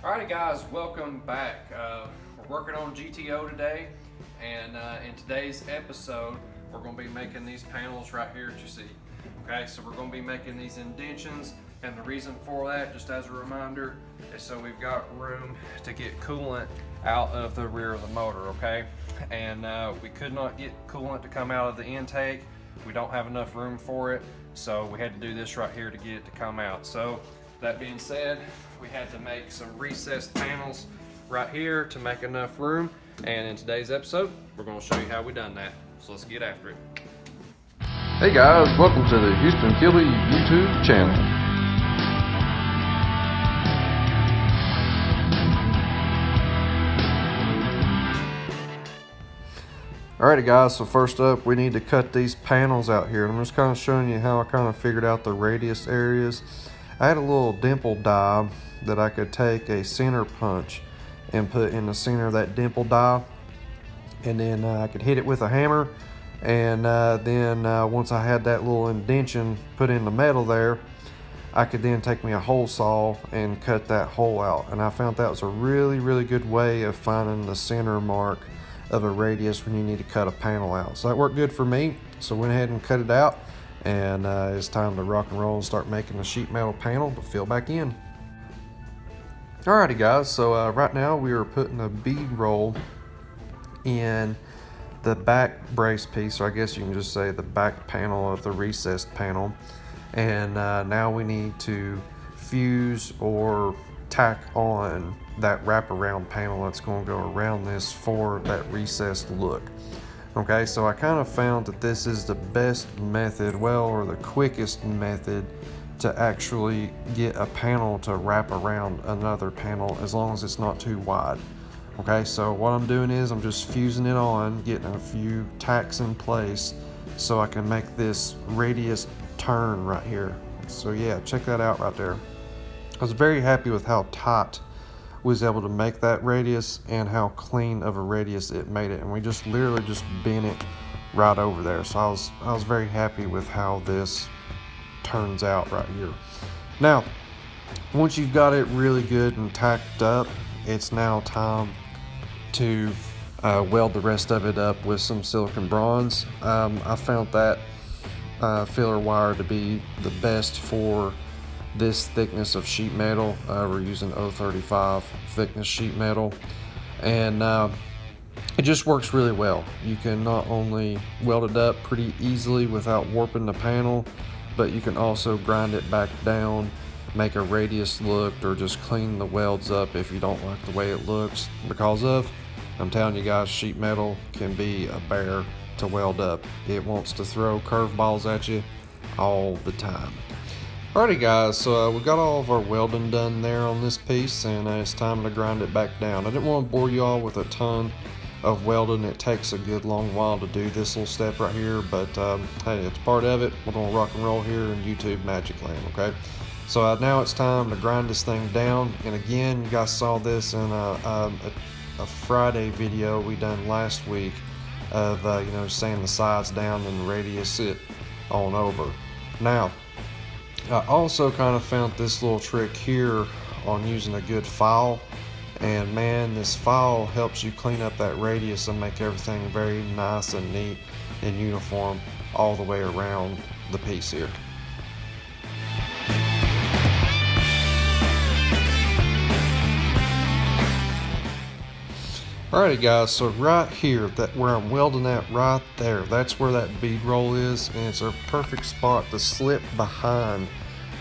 Alrighty guys, welcome back. We're working on GTO today, and in today's episode we're going to be making these panels right here that you see. Okay, so we're going to be making these indentions, and the reason for that, just as a reminder, is so we've got room to get coolant out of the rear of the motor, okay? And we could not get coolant to come out of the intake. We don't have enough room for it, so we had to do this right here to get it to come out. So that being said, we had to make some recessed panels right here to make enough room, and in today's episode we're going to show you how we done that. So let's get after it. Hey guys, welcome to the Houston Kilby YouTube channel. Alrighty guys, so first up we need to cut these panels out here. I'm just kind of showing you how I kind of figured out the radius areas. I had a little dimple die that I could take a center punch and put in the center of that dimple die, and then I could hit it with a hammer, and then once I had that little indention put in the metal there, I could then take me a hole saw and cut that hole out. And I found that was a really good way of finding the center mark of a radius when you need to cut a panel out. So that worked good for me, so I went ahead and cut it out, and it's time to rock and roll and start making the sheet metal panel to fill back in. Alrighty guys, so right now we are putting a bead roll in the back brace piece, or I guess you can just say the back panel of the recessed panel. And now we need to fuse or tack on that wraparound panel that's going to go around this for that recessed look. Okay, so I kind of found that this is the best method, or the quickest method to actually get a panel to wrap around another panel, as long as it's not too wide. Okay, so what I'm doing is I'm just fusing it on, getting a few tacks in place so I can make this radius turn right here. So yeah, check that out right there. I was very happy with how tight we was able to make that radius and how clean of a radius it made it, and we just literally just bent it right over there. So I was very happy with how this turns out right here. Now once you've got it really good and tacked up, it's now time to weld the rest of it up with some silicon bronze. I found that filler wire to be the best for this thickness of sheet metal. We're using 035 thickness sheet metal, and it just works really well. You can not only weld it up pretty easily without warping the panel, but you can also grind it back down, make a radius look, or just clean the welds up if you don't like the way it looks. Because I'm telling you guys, sheet metal can be a bear to weld up. It wants to throw curveballs at you all the time. Alrighty guys, so we got all of our welding done there on this piece, and it's time to grind it back down. I didn't want to bore you all with a ton of welding. It takes a good long while to do this little step right here, but hey, it's part of it. We're gonna rock and roll here in YouTube Magic Land, okay? So now it's time to grind this thing down. And again, you guys saw this in a Friday video we done last week of sanding the sides down and radius it on over. Now I also kind of found this little trick here on using a good file, and man, this file helps you clean up that radius and make everything very nice and neat and uniform all the way around the piece here. Alrighty guys, so right here, that where I'm welding at right there, that's where that bead roll is, and it's a perfect spot to slip behind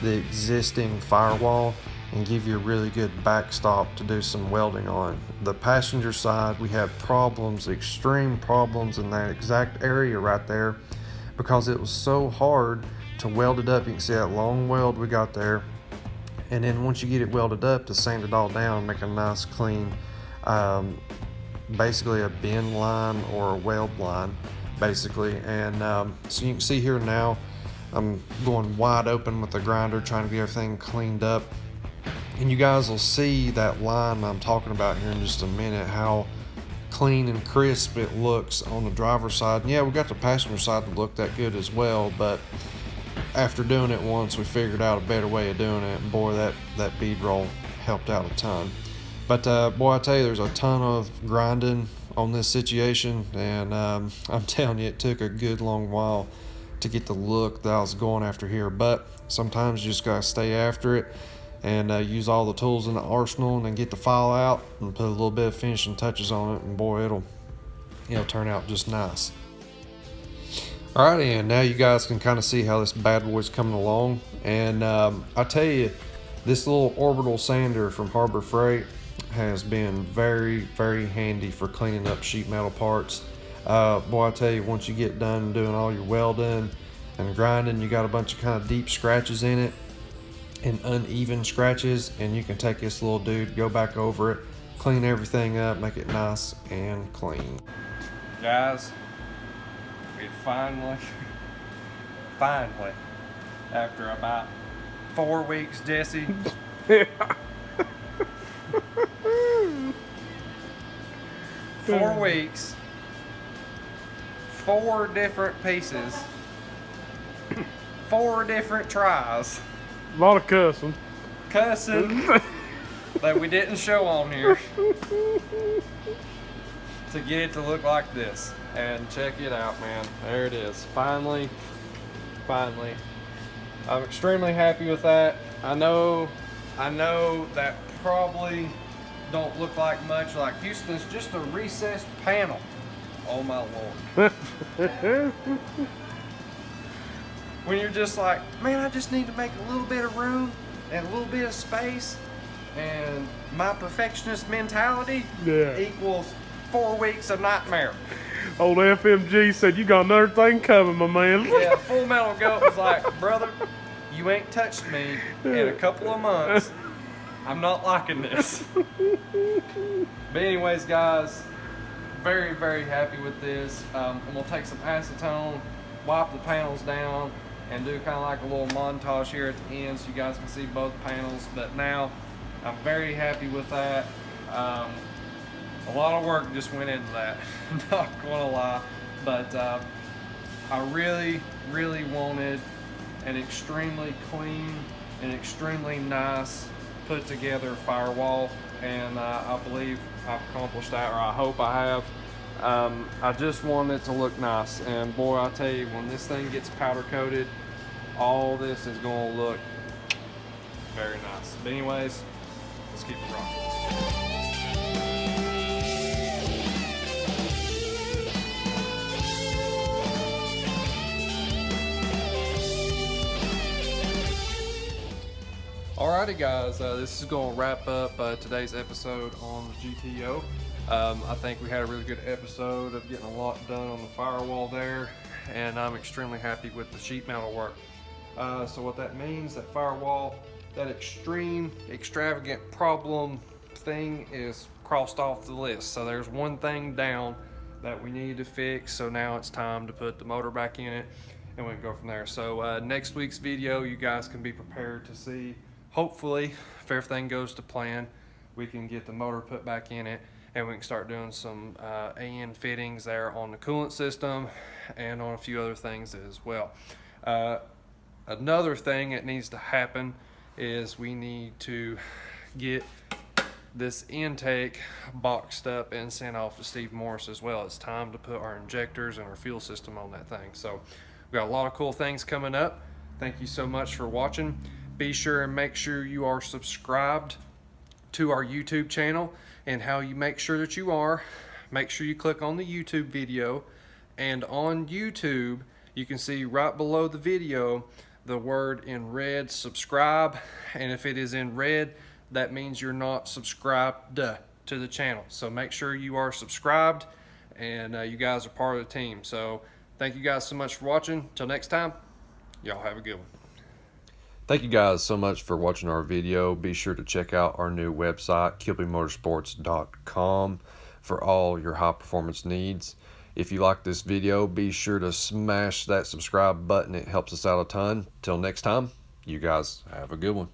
the existing firewall and give you a really good backstop to do some welding on. The passenger side, we had problems, extreme problems in that exact area right there, because it was so hard to weld it up. You can see that long weld we got there, and then once you get it welded up, to sand it all down, make a nice clean basically a bend line or a weld line basically. And so you can see here now I'm going wide open with the grinder, trying to get everything cleaned up, and you guys will see that line I'm talking about here in just a minute, how clean and crisp it looks on the driver's side. And yeah, we got the passenger side to look that good as well, but after doing it once, we figured out a better way of doing it, and boy, that bead roll helped out a ton. But boy, I tell you, there's a ton of grinding on this situation, and I'm telling you, it took a good long while to get the look that I was going after here. But sometimes you just gotta stay after it and use all the tools in the arsenal, and then get the file out and put a little bit of finishing touches on it, and boy, it'll turn out just nice. Alrighty, and now you guys can kind of see how this bad boy's coming along. And I tell you, this little orbital sander from Harbor Freight has been very, very handy for cleaning up sheet metal parts. Boy, I tell you, once you get done doing all your welding and grinding, you got a bunch of kind of deep scratches in it and uneven scratches, and you can take this little dude, go back over it, clean everything up, make it nice and clean. Guys, we finally, after about 4 weeks, Jesse, 4 weeks, 4 different pieces, 4 different tries. A lot of cussing that we didn't show on here to get it to look like this. And check it out, man. There it is. Finally. I'm extremely happy with that. I know that probably don't look like much. Like Houston's just a recessed panel. Oh my Lord. When you're just like, man, I just need to make a little bit of room and a little bit of space, and my perfectionist mentality equals 4 weeks of nightmare. Old FMG said, you got another thing coming, my man. Yeah, Full Metal Goat was like, brother, you ain't touched me in a couple of months. I'm not liking this. But anyways, guys, very, very happy with this. I'm gonna take some acetone, wipe the panels down, and do kind of like a little montage here at the end so you guys can see both panels. But now I'm very happy with that. A lot of work just went into that, not gonna lie. But I really, really wanted an extremely clean and extremely nice put together firewall, and I believe I've accomplished that, or I hope I have. I just want it to look nice, and boy, I tell you, when this thing gets powder coated, all this is going to look very nice. But anyways, let's keep it rocking. Alrighty guys, this is going to wrap up today's episode on the GTO. I think we had a really good episode of getting a lot done on the firewall there, and I'm extremely happy with the sheet metal work. So what that means, that firewall, that extreme, extravagant problem thing is crossed off the list. So there's one thing down that we need to fix, so now it's time to put the motor back in it, and we can go from there. So next week's video, you guys can be prepared to see, hopefully, if everything goes to plan, we can get the motor put back in it, and we can start doing some AN fittings there on the coolant system and on a few other things as well. Another thing that needs to happen is we need to get this intake boxed up and sent off to Steve Morris as well. It's time to put our injectors and our fuel system on that thing. So we've got a lot of cool things coming up. Thank you so much for watching. Be sure and make sure you are subscribed to our YouTube channel, and how you make sure that you are, make sure you click on the YouTube video, and on YouTube you can see right below the video the word in red, subscribe, and if it is in red, that means you're not subscribed to the channel. So make sure you are subscribed, and you guys are part of the team. So thank you guys so much for watching. Till next time, y'all have a good one. Thank you guys so much for watching our video. Be sure to check out our new website, kilbymotorsports.com, for all your high performance needs. If you like this video, be sure to smash that subscribe button. It helps us out a ton. Till next time, you guys have a good one.